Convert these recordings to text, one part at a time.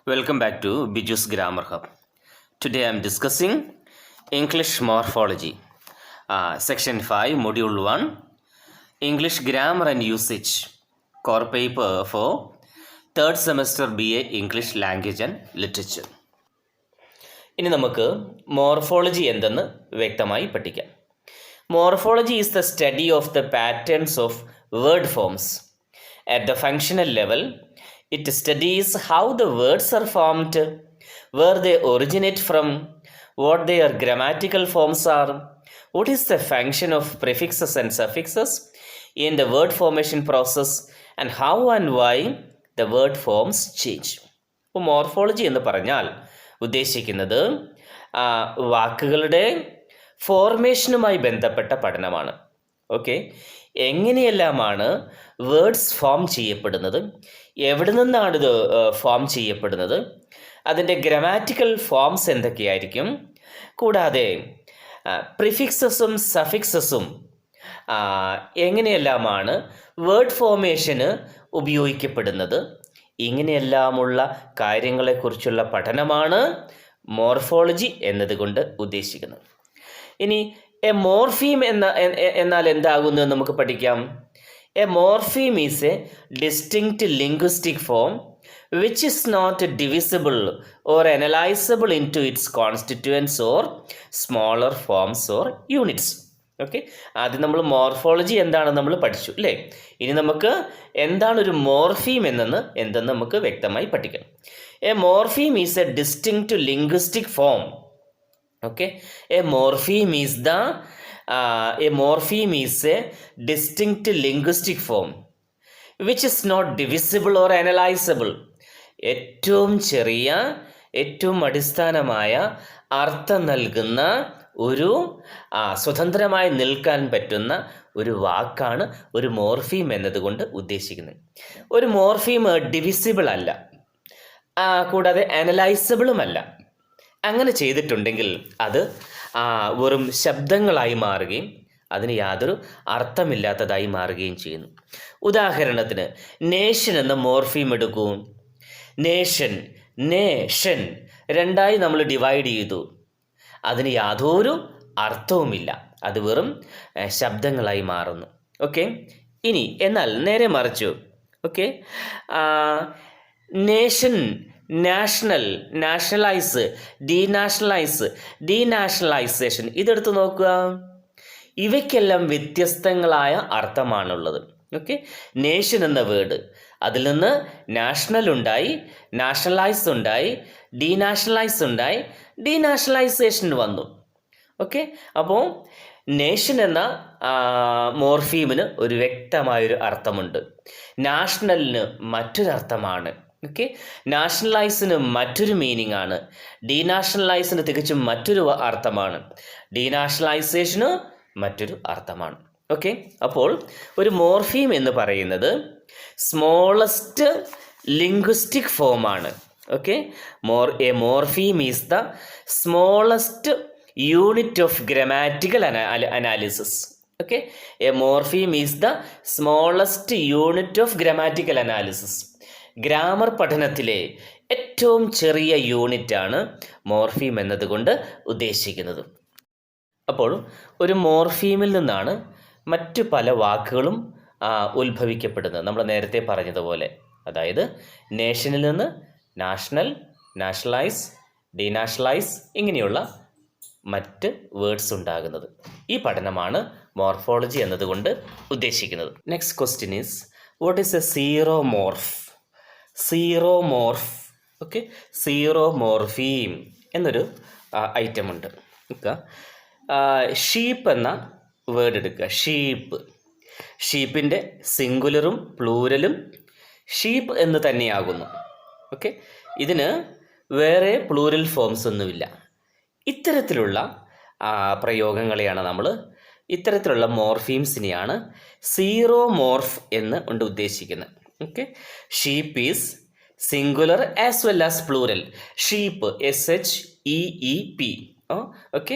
Welcome back to Biju's Grammar Hub. Today I am discussing English Morphology, Section 5, Module 1, English Grammar and Usage, core paper for 3rd semester BA English Language and Literature. ഇനി നമുക്ക് morphology എന്തെന്ന് വ്യക്തമായി പഠിക്കാം. Morphology is the study of the patterns of word forms. At the functional level, it studies how the words are formed, where they originate from, what their grammatical forms are, what is the function of prefixes and suffixes in the word formation process, and how and why the word forms change. ഇപ്പോൾ morphology എന്ന് പറഞ്ഞാൽ ഉദ്ദേശിക്കുന്നത് വാക്കുകളുടെ ഫോർമേഷനുമായി ബന്ധപ്പെട്ട പഠനമാണ്. Okay, എങ്ങനെയെല്ലാമാണ് words form ചെയ്യപ്പെടുന്നത്, എവിടെ നിന്നാണ് ഇത് ഫോം ചെയ്യപ്പെടുന്നത്, അതിൻ്റെ ഗ്രാമാറ്റിക്കൽ ഫോംസ് എന്തൊക്കെയായിരിക്കും, കൂടാതെ പ്രിഫിക്സസും സഫിക്സസും എങ്ങനെയെല്ലാമാണ് വേർഡ് ഫോർമേഷന് ഉപയോഗിക്കപ്പെടുന്നത്, ഇങ്ങനെയെല്ലാമുള്ള കാര്യങ്ങളെക്കുറിച്ചുള്ള പഠനമാണ് മോർഫോളജി എന്നതുകൊണ്ട് ഉദ്ദേശിക്കുന്നത്. ഇനി എ മോർഫീം എന്നാൽ എന്താകുന്നത് നമുക്ക് പഠിക്കാം. A morpheme is A distinct linguistic form which is not divisible or analyzable into its constituents or smaller forms or units. Okay, ആദ്യം നമ്മൾ മോർഫോളജി എന്താണെന്ന് നമ്മൾ പഠിച്ചു അല്ലേ. ഇനി നമുക്ക് എന്താണ് ഒരു മോർഫീം എന്തെന്ന് നമുക്ക് വ്യക്തമായി പഠിക്കണം. A morpheme is A distinct linguistic form. Okay, a morpheme is a distinct linguistic form which is not divisible or analyzable. ഏറ്റവും ചെറിയ, ഏറ്റവും അടിസ്ഥാനമായ അർത്ഥം നൽകുന്ന ഒരു സ്വതന്ത്രമായി നിൽക്കാൻ പറ്റുന്ന ഒരു വാക്കാണ് ഒരു മോർഫീം എന്നതുകൊണ്ട് ഉദ്ദേശിക്കുന്നത്. ഒരു മോർഫീം ഡിവിസിബിൾ അല്ല, കൂടാതെ അനലൈസബിളുമല്ല. അങ്ങനെ ചെയ്തിട്ടുണ്ടെങ്കിൽ അത് വെറും ശബ്ദങ്ങളായി മാറുകയും അതിന് യാതൊരു അർത്ഥമില്ലാത്തതായി മാറുകയും ചെയ്യുന്നു. ഉദാഹരണത്തിന് നേഷൻ എന്ന മോർഫീം എടുക്കൂ. നേഷൻ രണ്ടായി നമ്മൾ ഡിവൈഡ് ചെയ്തു, അതിന് യാതൊരു അർത്ഥവുമില്ല, അത് വെറും ശബ്ദങ്ങളായി മാറുന്നു. ഓക്കെ, ഇനി എന്നാൽ നേരെ മറിച്ചു. ഓക്കെ, നേഷൻ, നാഷണൽ, നാഷണലൈസ്, ഡീനാഷണലൈസേഷൻ ഇതെടുത്ത് നോക്കുക. ഇവയ്ക്കെല്ലാം വ്യത്യസ്തങ്ങളായ അർത്ഥമാണുള്ളത്. ഓക്കെ, നേഷൻ എന്ന വേർഡ്, അതിൽ നിന്ന് നാഷണൽ ഉണ്ടായി, നാഷണലൈസ് ഉണ്ടായി, ഡീനാഷണലൈസ് ഉണ്ടായി, ഡീനാഷണലൈസേഷൻ വന്നു. ഓക്കെ, അപ്പോൾ നേഷൻ എന്ന മോർഫീമിന് ഒരു വ്യക്തമായൊരു അർത്ഥമുണ്ട്, നാഷണലിന് മറ്റൊരർത്ഥമാണ്. ഓക്കെ, നാഷണലൈസിന് മറ്റൊരു മീനിങ് ആണ്, ഡീനാഷണലൈസിന് തികച്ചും മറ്റൊരു അർത്ഥമാണ്, ഡീനാഷണലൈസേഷന് മറ്റൊരു അർത്ഥമാണ്. ഓക്കെ, അപ്പോൾ ഒരു മോർഫീം എന്ന് പറയുന്നത് സ്മോളസ്റ്റ് ലിംഗ്വിസ്റ്റിക് ഫോമാണ്. Okay, a morpheme is the smallest unit of grammatical analysis. Okay, a morpheme is the smallest unit of grammatical analysis. Grammar പഠനത്തിലെ ഏറ്റവും ചെറിയ യൂണിറ്റാണ് മോർഫീം എന്നതുകൊണ്ട് ഉദ്ദേശിക്കുന്നത്. അപ്പോൾ ഒരു മോർഫീമിൽ നിന്നാണ് മറ്റു പല വാക്കുകളും ഉത്ഭവിക്കപ്പെടുന്നത്. നമ്മൾ നേരത്തെ പറഞ്ഞതുപോലെ, അതായത് നേഷനിൽ നിന്ന് നാഷണൽ, നാഷണലൈസ്, ഡീനാഷണലൈസ് ഇങ്ങനെയുള്ള മറ്റ് വേർഡ്സ് ഉണ്ടാകുന്നത്. ഈ പഠനമാണ് മോർഫോളജി എന്നതുകൊണ്ട് ഉദ്ദേശിക്കുന്നത്. Next question is, what is a zero morph? Zero morph. Okay, zero morpheme എന്നൊരു ഐറ്റം ഉണ്ട്. ഷീപ്പ് എന്ന വേർഡ് എടുക്കുക. ഷീപ്പിൻ്റെ സിംഗുലറും പ്ലൂരലും ഷീപ്പ് എന്ന് തന്നെയാകുന്നു. ഓക്കെ, ഇതിന് വേറെ പ്ലൂരൽ ഫോംസ് ഒന്നുമില്ല. ഇത്തരത്തിലുള്ള പ്രയോഗങ്ങളെയാണ് നമ്മൾ, ഇത്തരത്തിലുള്ള മോർഫീംസിനെയാണ് സീറോമോർഫ് എന്ന് കൊണ്ട് ഉദ്ദേശിക്കുന്നത്. Okay, sheep is singular as well as plural. Sheep, SHEEP. Okay,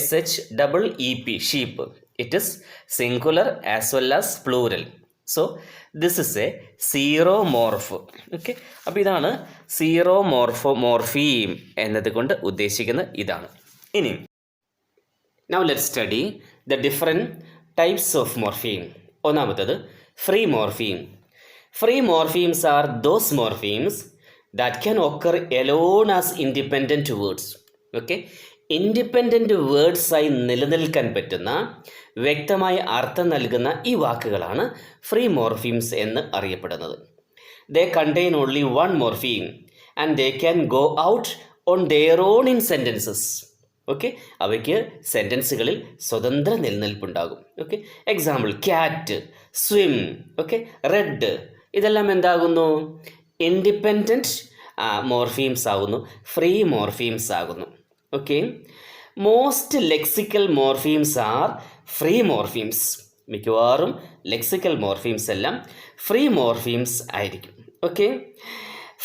SHEEP, sheep. It is singular as well as plural. So this is a zero morph. Okay, അപ്പോൾ ഇതാണ് മോർഫീം എന്നത് കൊണ്ട് ഉദ്ദേശിക്കുന്നത് ഇതാണ്. ഇനി now let's study the different types of morpheme. ഒന്നാമത്തത് free morpheme. Free morphemes are those morphemes that can occur alone as independent words. Okay, independent വേർഡ്സായി നിലനിൽക്കാൻ പറ്റുന്ന, വ്യക്തമായ അർത്ഥം നൽകുന്ന ഈ വാക്കുകളാണ് ഫ്രീ മോർഫീംസ് എന്ന് അറിയപ്പെടുന്നത്. They contain only one morpheme and they can go out on their own in sentences. Okay, അവയ്ക്ക് സെൻറ്റൻസുകളിൽ സ്വതന്ത്ര നിലനിൽപ്പുണ്ടാകും. Okay, example cat, swim, okay, red, ഇതെല്ലാം എന്താകുന്നു? ഇൻഡിപെൻഡൻറ്റ് മോർഫീംസ് ആകുന്നു, ഫ്രീ മോർഫീംസ് ആകുന്നു. Okay, most lexical morphemes are free morphemes. മിക്കവാറും lexical morphemes എല്ലാം ഫ്രീ മോർഫീംസ് ആയിരിക്കും. Okay,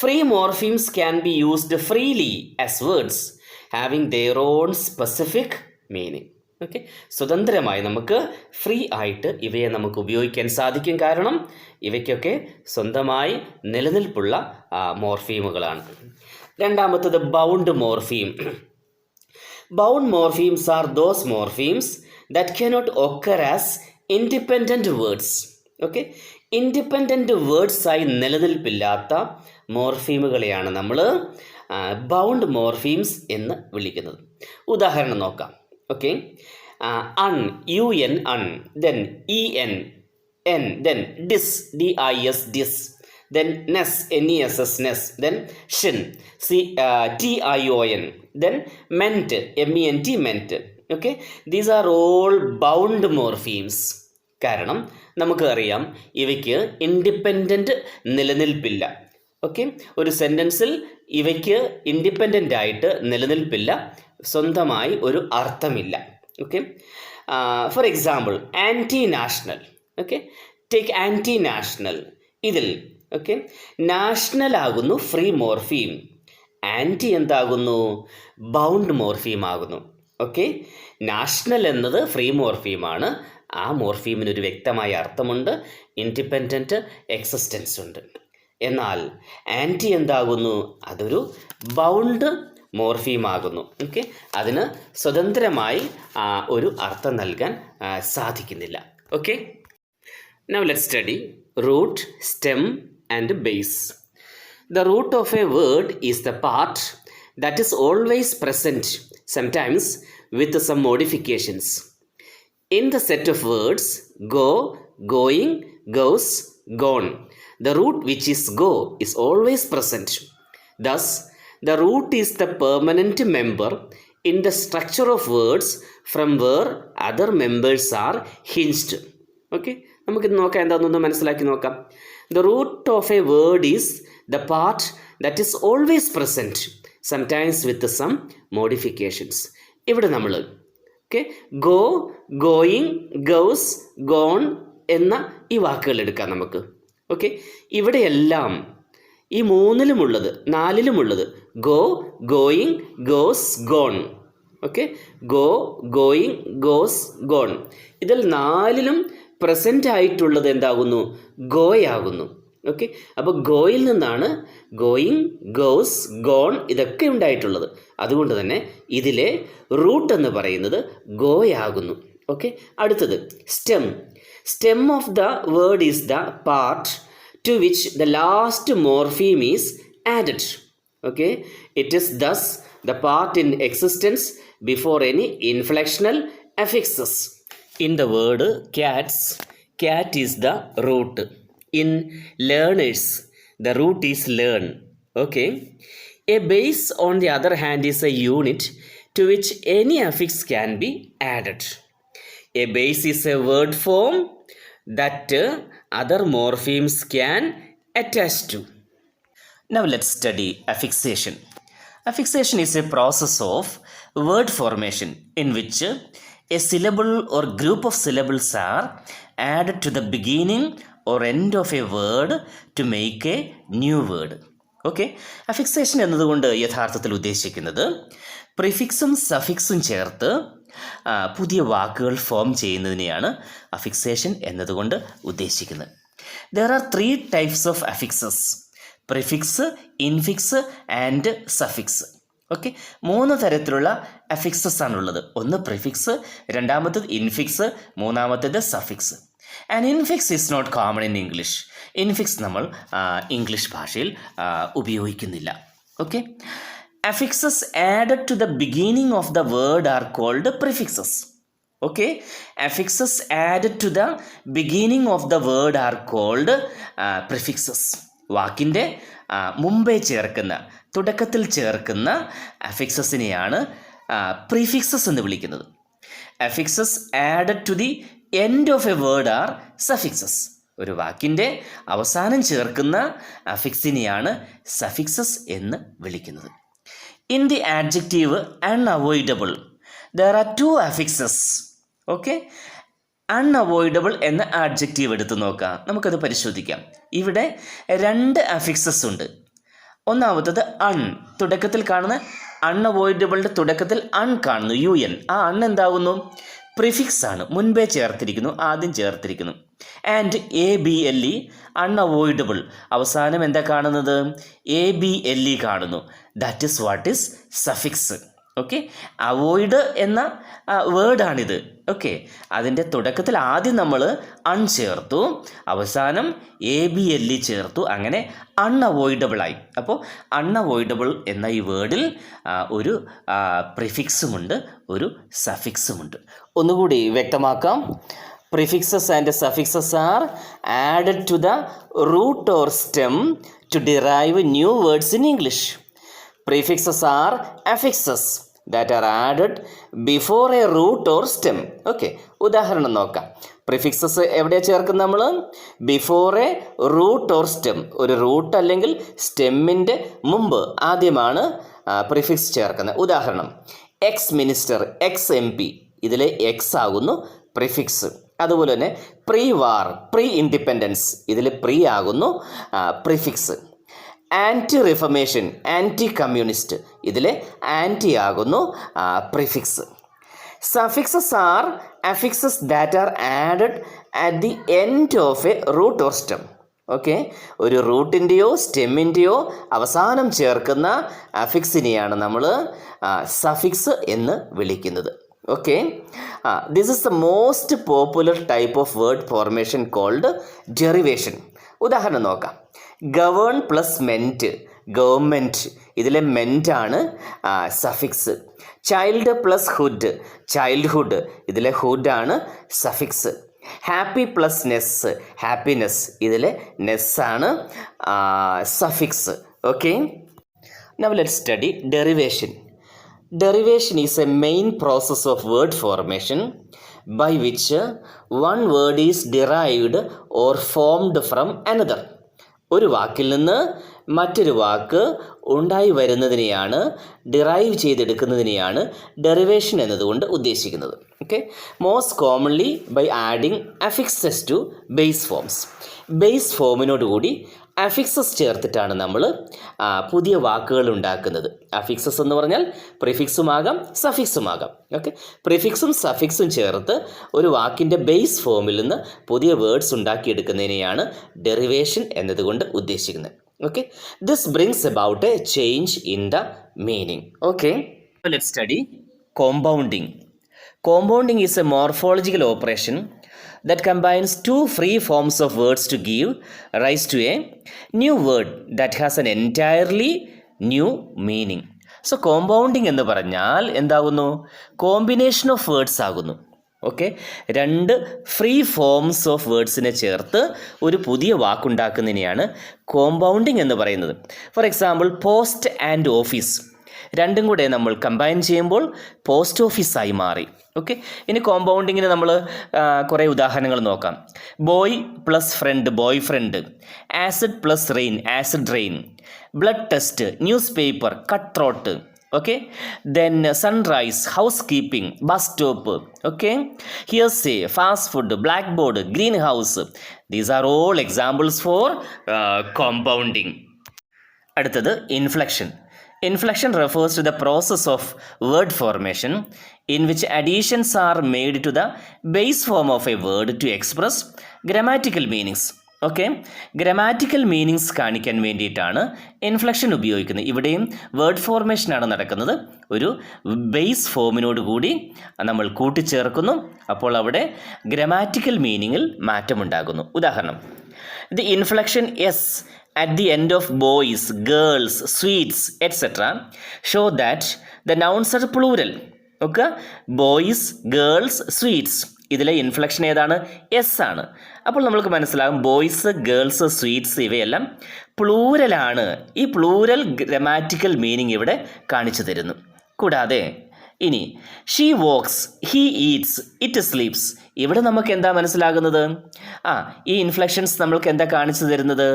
free morphemes can be used freely as words having their own specific meaning. Okay, സ്വതന്ത്രമായി നമുക്ക് free ആയിട്ട് ഇവയെ നമുക്ക് ഉപയോഗിക്കാൻ സാധിക്കും. കാരണം ഇവയ്ക്കൊക്കെ സ്വന്തമായി നിലനിൽപ്പുള്ള മോർഫീമുകളാണ്. രണ്ടാമത്തത് bound morpheme. Bound morphemes are those morphemes that cannot occur as independent words. Okay, independent വേർഡ്സായി നിലനിൽപ്പില്ലാത്ത മോർഫീമുകളെയാണ് നമ്മൾ ബൗണ്ട് മോർഫീംസ് എന്ന് വിളിക്കുന്നത്. ഉദാഹരണം നോക്കാം. Okay, un, UN, un, then EN, N, then dis, DIS, dis, then ness, NESS, ness, then shin, TION, then ment, MENT, ment. Okay, these are all bound morphemes. കാരണം നമുക്ക് അറിയാം ഇവയ്ക്ക് ഇൻഡിപെൻഡൻറ്റ് നിലനിൽപ്പില്ല. Okay, ഒരു സെൻറ്റൻസിൽ ഇവയ്ക്ക് ഇൻഡിപെൻഡൻ്റ് ആയിട്ട് നിലനിൽപ്പില്ല, സ്വന്തമായി ഒരു അർത്ഥമില്ല. Okay, for example anti national. Okay, take anti national. ഇതിൽ ഓക്കെ, നാഷണൽ ആകുന്നു ഫ്രീ മോർഫീം, ആൻറ്റി എന്താകുന്നു? ബൗണ്ട് മോർഫീം ആകുന്നു. ഓക്കെ, നാഷണൽ എന്നത് ഫ്രീ മോർഫീമാണ്. ആ മോർഫീമിന് ഒരു വ്യക്തമായ അർത്ഥമുണ്ട്, ഇൻഡിപെൻഡൻറ്റ് എക്സിസ്റ്റൻസ് ഉണ്ട്. എന്നാൽ ആൻറ്റി എന്താകുന്നു? അതൊരു ബൗണ്ട് മോർഫീം ആകുന്നു. ഓക്കെ, അതിന് സ്വതന്ത്രമായി ഒരു അർത്ഥം നൽകാൻ സാധിക്കുന്നില്ല. Okay, now let's study root, stem and base. The root of a word is the part that is always present, sometimes with some modifications, in the set of words go, going, goes, gone. The root which is go is always present. Thus, the root is the permanent member in the structure of words from where other members are hinged. Okay, നമുക്കിത് നോക്കാം, എന്താണെന്നൊന്ന് മനസ്സിലാക്കി നോക്കാം. The root of a word is the part that is always present, sometimes with some modifications. ഇവിടെ നമ്മൾ okay, go, going, goes, gone എന്ന ഈ വാക്കുകൾ എടുക്കാം നമുക്ക്. ഓക്കെ, ഇവിടെയെല്ലാം ഈ മൂന്നിലുമുള്ളത്, നാലിലുമുള്ളത് go, going, goes, gone. Okay, go, going, goes, gone. ഇതിൽ നാലിലും പ്രസൻ്റ് ആയിട്ടുള്ളത് എന്താകുന്നു? ഗോയാകുന്നു. ഓക്കെ, അപ്പോൾ ഗോയിൽ നിന്നാണ് ഗോയിങ്, ഗോസ്, ഗോൺ ഇതൊക്കെ ഉണ്ടായിട്ടുള്ളത്. അതുകൊണ്ട് തന്നെ ഇതിലെ റൂട്ട് എന്ന് പറയുന്നത് ഗോയാകുന്നു. ഓക്കെ, അടുത്തത് stem. Stem of the word is the part to which the last morpheme is added. Okay, it is thus the part in existence before any inflectional affixes. In the word cats, cat is the root. In learners, the root is learn. Okay. A base, on the other hand, is a unit to which any affix can be added. A base is a word form that other morphemes can attach to. Now let's study affixation. Affixation is a process of word formation in which a syllable or group of syllables are added to the beginning or end of a word to make a new word. Okay, affixation എന്നതുകൊണ്ട് യഥാർത്ഥത്തിൽ ഉദ്ദേശിക്കുന്നത് പ്രിഫിക്സും സഫിക്സും ചേർത്ത് പുതിയ വാക്കുകൾ form ചെയ്യുന്നതിനെയാണ് അഫിക്സേഷൻ എന്നതുകൊണ്ട് ഉദ്ദേശിക്കുന്നത്. There are three types of affixes: prefix, infix and suffix. Okay, 3 തരത്തിലുള്ള affixes ആണുള്ളത്. ഒന്ന് പ്രിഫിക്സ്, രണ്ടാമത്തേത് ഇൻഫിക്സ്, മൂന്നാമത്തേത് suffix. And infix is not common in English. Infix നമ്മൾ ഇംഗ്ലീഷ് ഭാഷയിൽ ഉപയോഗിക്കുന്നില്ല. Okay, affixes added to the beginning of the word are called prefixes. Okay, affixes added to the beginning of the word are called prefixes. വാക്കിൻ്റെ മുമ്പേ ചേർക്കുന്ന, തുടക്കത്തിൽ ചേർക്കുന്ന അഫിക്സസിനെയാണ് prefixes എന്ന് വിളിക്കുന്നത്. Affixes added to the end of A word are suffixes. ഒരു വാക്കിൻ്റെ അവസാനം ചേർക്കുന്ന അഫിക്സിനെയാണ് സഫിക്സസ് എന്ന് വിളിക്കുന്നത്. In the adjective unavoidable there are 2 affixes. Okay, unavoidable എന്ന ആഡ്ജക്റ്റീവ് എടുത്ത് നോക്കാം, നമുക്കത് പരിശോധിക്കാം. ഇവിടെ 2 അഫിക്സസ് ഉണ്ട്. ഒന്നാമത്തത് അൺ, തുടക്കത്തിൽ കാണുന്ന അൺഅവോയ്ഡബിളിൻ്റെ തുടക്കത്തിൽ അൺ കാണുന്നു, UN. ആ അൺ എന്താകുന്നു? പ്രിഫിക്സ് ആണ്, മുൻപേ ചേർത്തിരിക്കുന്നു, ആദ്യം ചേർത്തിരിക്കുന്നു. ആൻഡ് ABLE, അൺഅവോയ്ഡബിൾ, അവസാനം എന്താ കാണുന്നത്? ABLE കാണുന്നു. That is what is suffix. Okay, avoid എന്ന വേർഡാണിത്. ഓക്കെ, അതിൻ്റെ തുടക്കത്തിൽ ആദ്യം നമ്മൾ അൺ ചേർത്തു, അവസാനം ABLE ചേർത്തു, അങ്ങനെ അൺഅവോയ്ഡബിളായി. അപ്പോൾ അൺഅവോയ്ഡബിൾ എന്ന ഈ വേർഡിൽ ഒരു പ്രിഫിക്സുമുണ്ട്, ഒരു സഫിക്സുമുണ്ട്. ഒന്നുകൂടി വ്യക്തമാക്കാം. Prefixes and suffixes are added to the root or stem to derive new words in English. Prefixes are affixes that are added before a root or stem. Okay, ഉദാഹരണം നോക്കാം. പ്രിഫിക്സസ് എവിടെയാണ് ചേർക്കുന്നത്? നമ്മൾ before a root or stem, ഒരു root അല്ലെങ്കിൽ സ്റ്റെമ്മിൻ്റെ മുമ്പ് ആദ്യമാണ് പ്രിഫിക്സ് ചേർക്കുന്നത്. ഉദാഹരണം, എക്സ് മിനിസ്റ്റർ, എക്സ് MP, ഇതിലെ എക്സ് ആകുന്നു പ്രിഫിക്സ്. അതുപോലെ തന്നെ പ്രീ വാർ, പ്രീ ഇൻഡിപെൻഡൻസ്, ഇതിൽ പ്രീ ആകുന്നു prefix. Anti reformation, anti communist, ഇതിലെ ആൻറ്റി ആകുന്നു prefix. Suffixes are affixes that are added at the end of a root or stem. Okay, ഒരു റൂട്ടിൻ്റെയോ സ്റ്റെമ്മിൻ്റെയോ അവസാനം ചേർക്കുന്ന അഫിക്സിനെയാണ് നമ്മൾ സഫിക്സ് എന്ന് വിളിക്കുന്നത്. Okay, this is the most popular type of word formation called derivation. ഉദാഹരണം നോക്കാം. ഗവേൺ പ്ലസ് മെൻറ്റ്, ഗവൺമെൻറ്റ്, ഇതിലെ മെൻറ്റാണ് suffix. Child plus hood, childhood, ഇതിലെ ഹുഡാണ് suffix. Happy plus ness, happiness, ഇതിലെ നെസ്സാണ് suffix. Okay, now let's study derivation. Derivation is a main process of word formation by which one word is derived or formed from another. ഒരു വാക്കിൽ നിന്ന് മറ്റൊരു വാക്ക് ഉണ്ടായി വരുന്നതിനെയാണ്, derive ചെയ്തെടുക്കുന്നതിനെയാണ് derivation എന്നതുകൊണ്ട് ഉദ്ദേശിക്കുന്നത്. Okay, most commonly by adding affixes to base forms. Base ഫോമിനോടുകൂടി affixes ചേർത്തിട്ടാണ് നമ്മൾ പുതിയ വാക്കുകൾ ഉണ്ടാക്കുന്നത്. അഫിക്സസ് എന്ന് പറഞ്ഞാൽ പ്രിഫിക്സുമാകാം സഫിക്സുമാകാം. ഓക്കെ, പ്രിഫിക്സും സഫിക്സും ചേർത്ത് ഒരു വാക്കിൻ്റെ ബേസ് ഫോമിൽ നിന്ന് പുതിയ വേർഡ്സ് ഉണ്ടാക്കിയെടുക്കുന്നതിനെയാണ് ഡെറിവേഷൻ എന്നതുകൊണ്ട് ഉദ്ദേശിക്കുന്നത്. Okay, this brings about A change in the meaning. Okay, let's study compounding. Compounding is a morphological operation that combines 2 free forms of words to give rise to a new word that has an entirely new meaning. So, compounding എന്ന് പറഞ്ഞാൽ എന്താകുന്നു? Combination of words ആകുന്നു. Okay, 2 free forms of വേർഡ്സിനെ ചേർത്ത് ഒരു പുതിയ വാക്കുണ്ടാക്കുന്നതിനെയാണ് compounding എന്ന് പറയുന്നത്. For example, post and office, രണ്ടും കൂടെ നമ്മൾ കമ്പൈൻ ചെയ്യുമ്പോൾ പോസ്റ്റ് ഓഫീസായി മാറി. ഓക്കെ, ഇനി കോമ്പൗണ്ടിങ്ങിന് നമ്മൾ കുറേ ഉദാഹരണങ്ങൾ നോക്കാം. Boy plus friend, boyfriend. Acid plus rain, acid rain. Blood test, newspaper, cut throat. Okay, then sunrise, housekeeping, bus stop. Okay, hearsay, fast food, blackboard, greenhouse. These are all examples for compounding. അടുത്തത് inflection. Inflection refers to the process of word formation in which additions are made to the base form of a word to express grammatical meanings. Okay, grammatical meanings കാണിക്കാൻ വേണ്ടിയിട്ടാണ് inflection ഉപയോഗിക്കുന്നത്. ഇവിടെയും word ഫോർമേഷനാണ് നടക്കുന്നത്. ഒരു base ഫോമിനോട് കൂടി നമ്മൾ കൂട്ടിച്ചേർക്കുന്നു. അപ്പോൾ അവിടെ ഗ്രാമാറ്റിക്കൽ മീനിങ്ങിൽ മാറ്റമുണ്ടാകുന്നു. ഉദാഹരണം, the inflection S at the end of boys, girls, sweets, etc. show that the nouns are plural. Okay, boys, girls, sweets, ഇതിലെ ഇൻഫ്ലക്ഷൻ ഏതാണ്? എസ് ആണ്. അപ്പോൾ നമ്മൾക്ക് മനസ്സിലാകും ബോയ്സ്, ഗേൾസ്, സ്വീറ്റ്സ് ഇവയെല്ലാം പ്ലൂരലാണ്. ഈ പ്ലൂരൽ ഗ്രാമാറ്റിക്കൽ മീനിങ് ഇവിടെ കാണിച്ചു തരുന്നു. കൂടാതെ ഇനി she walks, he eats, it sleeps, ഇവിടെ നമുക്ക് എന്താ മനസ്സിലാകുന്നത്? ഈ ഇൻഫ്ലക്ഷൻസ് നമ്മൾക്ക് എന്താ കാണിച്ചു തരുന്നത്?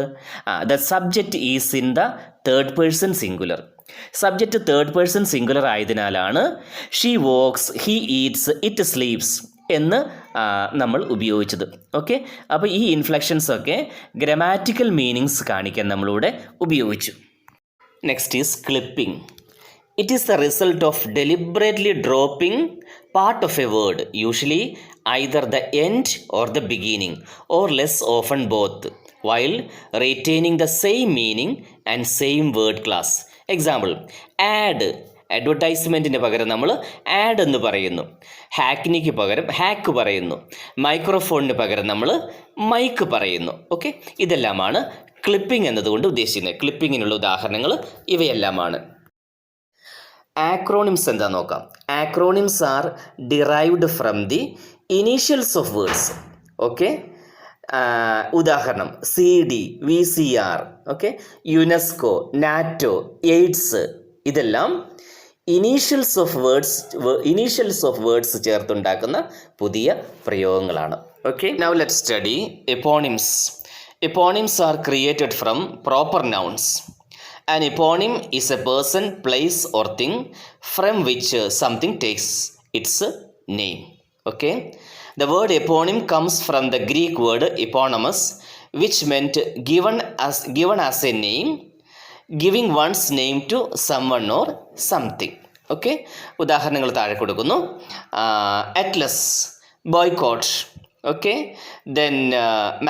The subject is in the third person singular. Subject third person singular ആയതിനാലാണ് she walks, he eats, it sleeps എന്ന് നമ്മൾ ഉപയോഗിച്ചത്. ഓക്കെ, അപ്പോൾ ഈ ഇൻഫ്ലക്ഷൻസ് ഒക്കെ ഗ്രാമാറ്റിക്കൽ മീനിങ്സ് കാണിക്കാൻ നമ്മളിവിടെ ഉപയോഗിച്ചു. Next is clipping. It is the result of deliberately dropping part of a word, usually either the end or the beginning, or less often both, while retaining the same meaning and same word class. Example, ad. അഡ്വർടൈസ്മെൻറ്റിന് പകരം നമ്മൾ add എന്ന് പറയുന്നു. ഹാക്കിനിക്ക് പകരം hack പറയുന്നു. മൈക്രോഫോണിന് പകരം നമ്മൾ mic പറയുന്നു. Okay, ഇതെല്ലാമാണ് ക്ലിപ്പിംഗ് എന്നതുകൊണ്ട് ഉദ്ദേശിക്കുന്നത്. ക്ലിപ്പിങ്ങിനുള്ള ഉദാഹരണങ്ങൾ ഇവയെല്ലാമാണ്. ആക്രോണിംസ് എന്താ നോക്കാം. Acronyms are derived from the initials of words. Okay, ഉദാഹരണം CD, VCR, okay, UNESCO, NATO, AIDS, ഇതെല്ലാം ഇനീഷ്യൽസ് ഓഫ് വേർഡ്സ് ചേർത്തുണ്ടാക്കുന്ന പുതിയ പ്രയോഗങ്ങളാണ്. Okay, now let's study eponyms. Eponyms are created from proper nouns. An eponym is a person, place or thing from which something takes its name. Okay, the word eponym comes from the Greek word eponymous, which meant given as a name, giving one's name to someone or something. Okay, ഉദാഹരണങ്ങൾ താഴെ കൊടുക്കുന്നു. Atlas, boycott, okay, then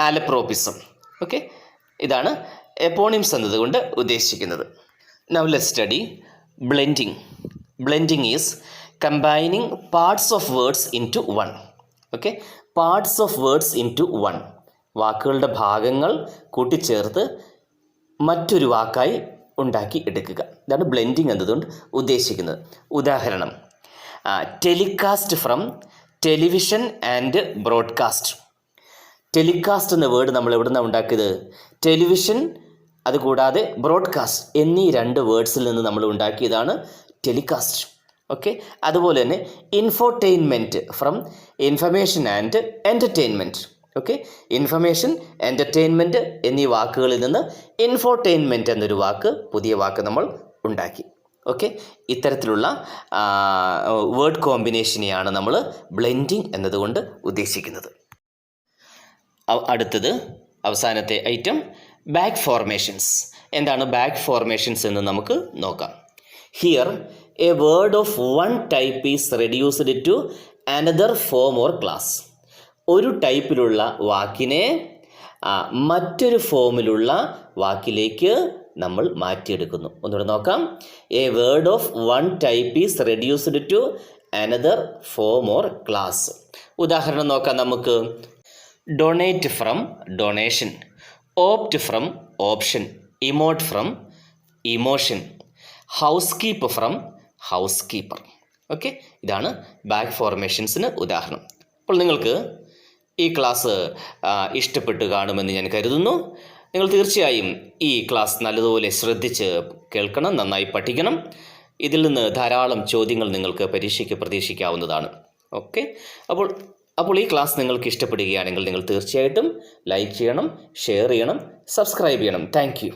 malapropism. Okay, ഇതാണ് eponyms എന്നതുകൊണ്ട് ഉദ്ദേശിക്കുന്നത്. Now let's study blending. Blending is combining parts of words into one. Okay, parts of words into one, വാക്കുകളുടെ ഭാഗങ്ങൾ കൂട്ടിച്ചേർത്ത് മറ്റൊരു വാക്കായി ഉണ്ടാക്കി എടുക്കുക. ഇതാണ് ബ്ലെൻഡിങ് എന്നതുകൊണ്ട് ഉദ്ദേശിക്കുന്നത്. ഉദാഹരണം, telecast from television and broadcast. Telecast എന്ന വേർഡ് നമ്മൾ എവിടെ നിന്നാണ് ഉണ്ടാക്കിയത്? ടെലിവിഷൻ, അതുകൂടാതെ ബ്രോഡ്കാസ്റ്റ് എന്നീ രണ്ട് വേർഡ്സിൽ നിന്ന് നമ്മൾ ഉണ്ടാക്കിയതാണ് ടെലികാസ്റ്റ്. ഓക്കെ, അതുപോലെ തന്നെ infotainment from information and entertainment. Okay, information, entertainment എന്നീ വാക്കുകളിൽ നിന്ന് ഇൻഫോർടൈൻമെൻറ്റ് എന്നൊരു പുതിയ വാക്ക് നമ്മൾ ഉണ്ടാക്കി. ഓക്കെ, ഇത്തരത്തിലുള്ള വേർഡ് കോമ്പിനേഷനെയാണ് നമ്മൾ ബ്ലെൻഡിങ് എന്നതുകൊണ്ട് ഉദ്ദേശിക്കുന്നത്. അടുത്തത് അവസാനത്തെ ഐറ്റം ബാക്ക് ഫോർമേഷൻസ്. എന്താണ് ബാക്ക് ഫോർമേഷൻസ് എന്ന് നമുക്ക് നോക്കാം. Here a word of one type is reduced to another form or class. ഒരു ടൈപ്പിലുള്ള വാക്കിനെ മറ്റൊരു ഫോമിലുള്ള വാക്കിലേക്ക് നമ്മൾ മാറ്റിയെടുക്കുന്നു. ഒന്നുകൂടെ നോക്കാം. A word of one type is reduced to another form or class. ഉദാഹരണം നോക്കാം നമുക്ക്. Donate from donation, opt from option, emote from emotion, housekeep from housekeeper. Okay, ഇതാണ് ബാക്ക് ഫോർമേഷൻസിന് ഉദാഹരണം. അപ്പോൾ നിങ്ങൾക്ക് ഈ ക്ലാസ് ഇഷ്ടപ്പെട്ട് കാണുമെന്ന് ഞാൻ കരുതുന്നു. നിങ്ങൾ തീർച്ചയായും ഈ ക്ലാസ് നല്ലതുപോലെ ശ്രദ്ധിച്ച് കേൾക്കണം, നന്നായി പഠിക്കണം. ഇതിൽ നിന്ന് ധാരാളം ചോദ്യങ്ങൾ നിങ്ങൾക്ക് പരീക്ഷയ്ക്ക് പ്രതീക്ഷിക്കാവുന്നതാണ്. ഓക്കെ, അപ്പോൾ ഈ ക്ലാസ് നിങ്ങൾക്ക് ഇഷ്ടപ്പെടുകയാണെങ്കിൽ നിങ്ങൾ തീർച്ചയായിട്ടും ലൈക്ക് ചെയ്യണം, ഷെയർ ചെയ്യണം, സബ്സ്ക്രൈബ് ചെയ്യണം. Thank you.